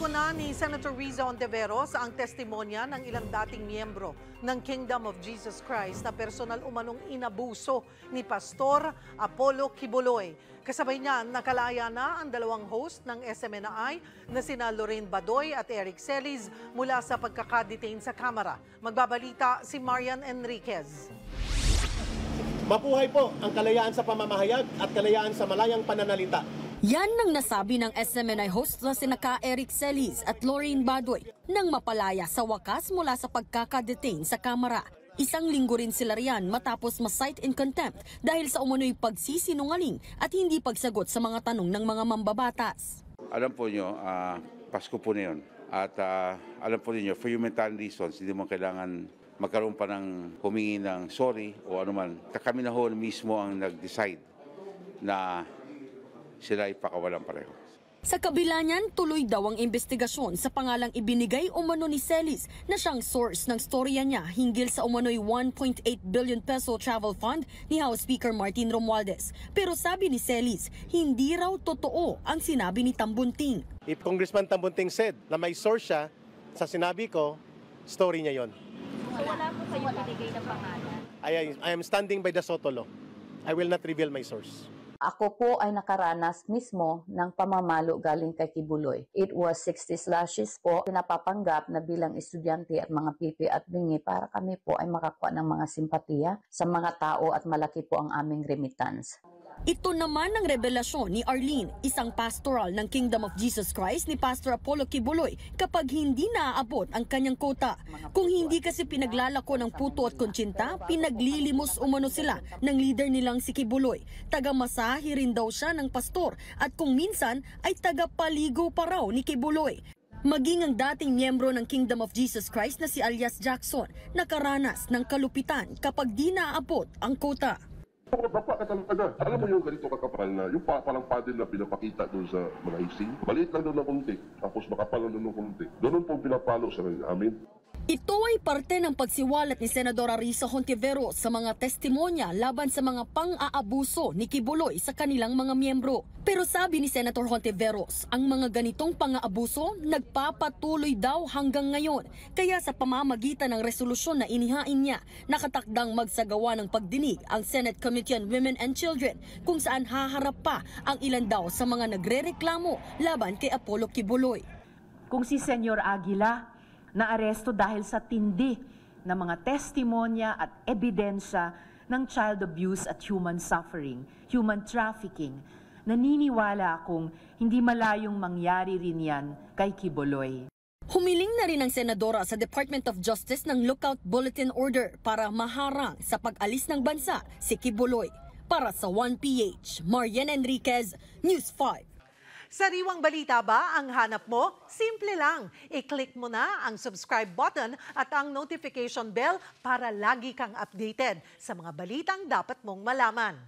Pinako na ni Senator Riza Ontiveros ang testimonya ng ilang dating miyembro ng Kingdom of Jesus Christ na personal umanong inabuso ni Pastor Apollo Kibuloy. Kasabay niya, nakalaya na ang dalawang host ng SMNI na sina Lorraine Badoy at Eric Celis mula sa pagkakadetain sa Kamara. Magbabalita si Marian Enriquez. Mabuhay po ang kalayaan sa pamamahayag at kalayaan sa malayang pananalita. Yan ang nasabi ng SMNI host na sina Eric Celis at Lorraine Badoy nang mapalaya sa wakas mula sa pagkakadetain sa Kamara. Isang linggo rin sila riyan matapos ma-cite in contempt dahil sa umano'y pagsisinungaling at hindi pagsagot sa mga tanong ng mga mambabatas. Alam po nyo, Pasko po na yun. At alam po niyo, for humanitarian reasons, hindi mo kailangan magkaroon pa ng humingi ng sorry o anuman. Kami na ho mismo ang nag-decide na sila ay pakawalan pareho. Sa kabila niyan, tuloy daw ang investigasyon sa pangalang ibinigay umano ni Celis na siyang source ng storya niya hinggil sa umano'y 1.8 billion peso travel fund ni House Speaker Martin Romualdez. Pero sabi ni Celis, hindi raw totoo ang sinabi ni Tambunting. If Congressman Tambunting said na may source siya sa sinabi ko, story niya yon. So wala po kayo binigay na pangalan? I am standing by the Soto law. I will not reveal my source. Ako po ay nakaranas mismo ng pamamalo galing kay Kibuloy. It was 60 slashes po, pinapapanggap na bilang estudyante at mga pipi at bingi para kami po ay makakuha ng mga simpatiya sa mga tao at malaki po ang aming remittance. Ito naman ang revelasyon ni Arlene, isang pastoral ng Kingdom of Jesus Christ ni Pastor Apollo Kibuloy kapag hindi naaabot ang kanyang quota. Kung hindi kasi pinaglalako ng puto at konsinta, pinaglilimos umano sila ng leader nilang si Kibuloy. Taga-masahe rin daw siya ng pastor at kung minsan ay taga-paligo pa raw ni Kibuloy. Maging ang dating miyembro ng Kingdom of Jesus Christ na si Alias Jackson nakaranas ng kalupitan kapag di naaabot ang quota. Bapa ka talaga. Alam mo yung ganito kakapal na, yung parang paddle na pinapakita doon sa mga hissing. Maliit lang doon ng konti, tapos makapal lang doon ng konti. Doon po pinapalo sa amin. Ito ay parte ng pagsiwalat ni Senadora Riza Ontiveros sa mga testimonya laban sa mga pang-aabuso ni Kibuloy sa kanilang mga miyembro. Pero sabi ni Senator Ontiveros, ang mga ganitong pang-aabuso nagpapatuloy daw hanggang ngayon. Kaya sa pamamagitan ng resolusyon na inihain niya, nakatakdang magsagawa ng pagdinig ang Senate Committee on Women and Children kung saan haharap pa ang ilan daw sa mga nagrereklamo laban kay Apollo Kibuloy. Kung si Senyor Aguila naaresto dahil sa tindi na mga testimonya at ebidensya ng child abuse at human suffering, human trafficking, naniniwala akong hindi malayong mangyari rin yan kay Kibuloy. Humiling na rin ang senadora sa Department of Justice ng Lookout Bulletin Order para maharang sa pag-alis ng bansa si Kibuloy. Para sa 1PH, Marian Enriquez, News 5. Sariwang balita ba ang hanap mo? Simple lang. I-click mo na ang subscribe button at ang notification bell para lagi kang updated sa mga balitang dapat mong malaman.